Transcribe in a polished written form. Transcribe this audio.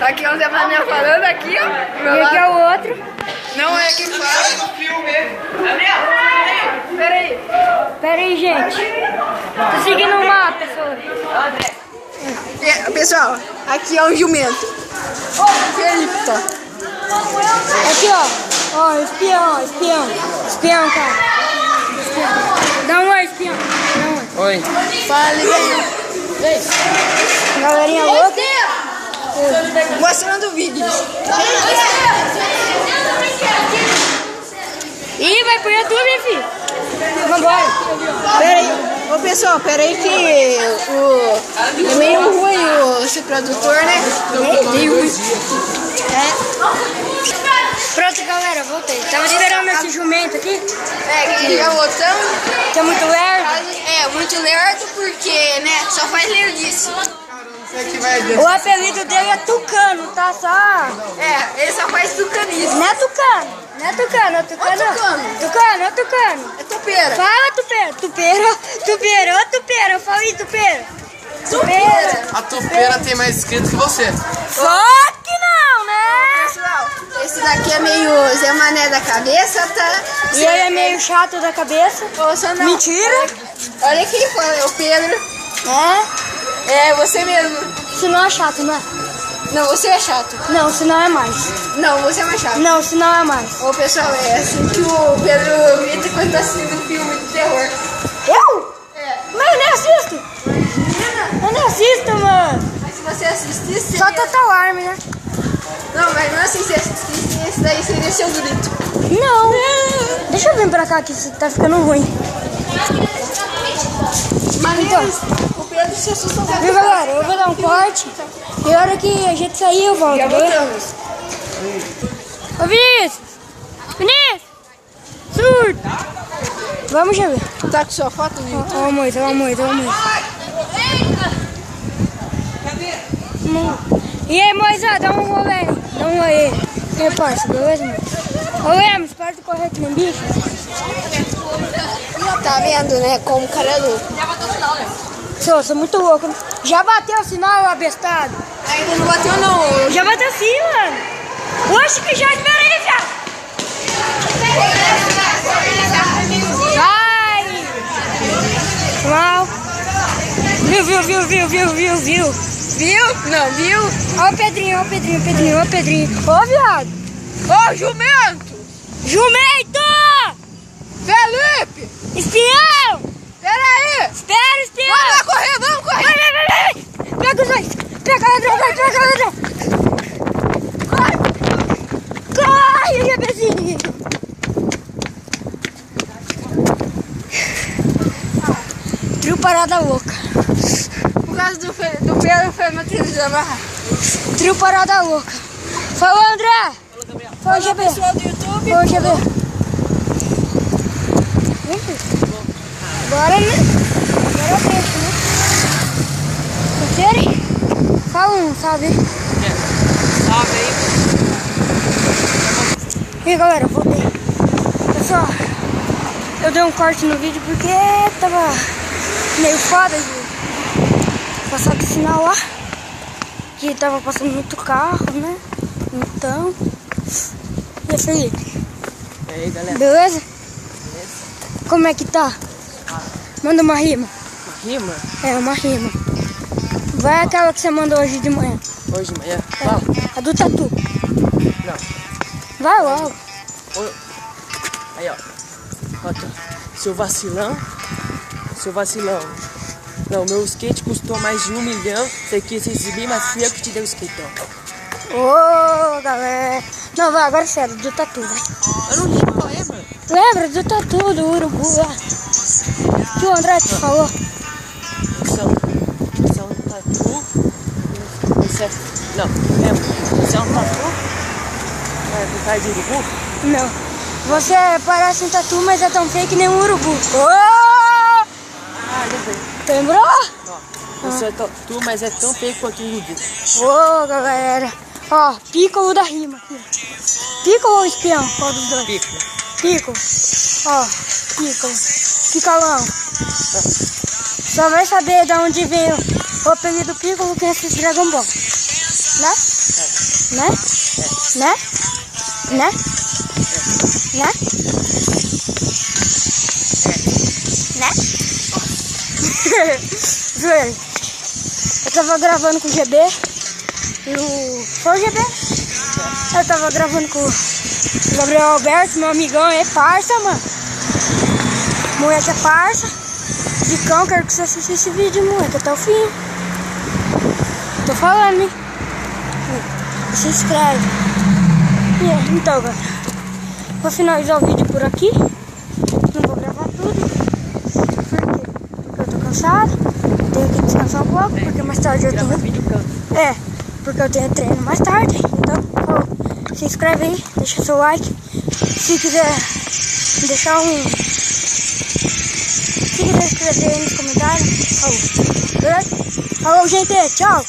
Aqui é o Zé Mané falando, aqui, ó. E aqui é o outro. Não é quem fala. Peraí. Pera aí, gente. Tô seguindo o mapa, pessoal. Pessoal, aqui é um jumento. Ó, Felipe, tá. Aqui, ó. Ó, espião, espião. Espião, cara. Espião. Dá um oi, espião. Dá um oi. Oi. Fala, galerinha. Galerinha louca. Mostrando vídeos. Ih, vai pro YouTube, filho. Vambora. Pera aí. Ô, pessoal, pera aí que é meio ruim esse produtor, né? Meio ruim. Pronto, galera, voltei. Tava esperando esse jumento aqui. Que já voltamos. Que é muito lerdo. É, muito lerdo porque, né, só faz lerdice. O apelido dele é Tucano, tá? Só... Ele só faz tucanice. Não é Tucano. Não é Tucano, é Tucano. Tucano. Tucano, é Tucano. É tupeira. Fala, tupeira. Tupeira, tupeira, ô tupeira. Fala aí, tupeira. Tupeira. A tupeira tem mais escrito que você. Só que não, né? Pessoal, esse daqui é meio Zé Mané da cabeça, tá? E ele é meio chato da cabeça. Você não. Mentira. Olha quem fala, é o Pedro. É você mesmo. Se não é chato, não é? Não, você é chato. Não, se não é mais. Não, você é mais chato. Não, se não é mais. Ô, pessoal, é assim que o Pedro grita quando tá assistindo um filme de terror. Eu? É. Mas eu nem assisto. Eu não assisto, mano. Mas se você assistisse... Só Total Army, né? Não, mas não é assim, se assistisse, esse daí seria seu grito. Não. Deixa eu vir pra cá que isso tá ficando ruim. Mas Então. o Pedro se assusta muito. Viu, galera? Eu vou dar um corte. E a hora que a gente sair, eu volto. Já Beleza? voltamos. Ô, Vinícius! Vinícius! Surdo! Vamos, já ver. Tá com sua foto, viu? Ó, muito, ó, muito, ó, muito. E aí, Moisés, dá um rolê aí. Dá um rolê aí. E aí, parça, beleza, mano? Ô, Lemos, para de correr que nem bicho. Tá vendo, né? Como o cara é louco. Sou muito louco. Né? Já bateu o sinal, abestado? Ainda não bateu, não. Já bateu sim, mano. Oxe, que já espera aí, viado. Vai! Mal. Viu? Viu? Não, viu? Ó o Pedrinho, ó o Pedrinho. Ó, viado. Ô, jumento! Jumento! Felipe! Espião! Pera aí! Espera, espião! Vamos correr, vamos correr! Vai! Pega os dois! Pega o ladrão! Corre, bebezinho! Trio parada louca. Por causa do Pedro foi material de amarrar. Trio parada louca. Falou, André! Falou, GB! Pessoal do YouTube. Falou, GB! Agora, né? Agora deixa, né? Vocês? Fala um, salve. Salve aí. E aí, galera, voltei. Pessoal, eu dei um corte no vídeo porque tava meio foda de passar do sinal lá. Que tava passando muito carro, né? Então... E aí, Felipe? E aí, galera? Beleza? Como é que tá? Manda uma rima. Rima? É, uma rima. Vai aquela que você mandou hoje de manhã. Hoje de manhã? É, Qual? a do tatu. Não. Vai logo. Aí, ó. Bota. Seu vacilão. Não, meu skate custou mais de 1 milhão. Você quis exibir, mas fui eu que te dei o skateão. Ô, galera. Não, vai, agora é sério, do tatu, vai. Eu não lembro qual é, mano. Lembra do tatu do urubu lá? Que o André te falou? Esse é um tatu. Não, lembra? Esse é um tatu. É do cara de urubu? Não. Você parece um tatu, mas é tão feio que nem um urubu. Ô! Ah, lembrei. Lembrou? Ó, esse é tatu, mas é tão feio quanto um urubu. Ô, galera. Ó, Piccolo da rima aqui. Piccolo ou espião? Qual dos dois? Pico. Piccolo. Ó, Piccolo. Picalão. Só vai saber de onde veio o apelido Piccolo quem assiste Dragon Ball. Né? Né? Né? Né? Né? Né? Joelho. Eu tava gravando com o GB. Foi o GB? Eu tava gravando com o Gabriel Alberto, meu amigão, é parça, mano. Moleque é parça. Dicão, quero que você assista esse vídeo, moleque, até o fim. Tô falando, hein? Se inscreve. Então, galera, vou finalizar o vídeo por aqui. Não vou gravar tudo. Por quê? Porque eu tô cansado. Tenho que descansar um pouco, porque mais tarde eu tenho... porque eu tenho treino mais tarde. Então, se inscreve aí, deixa seu like. Se quiser deixar se quiser escrever aí nos comentários. Falou, gente, tchau.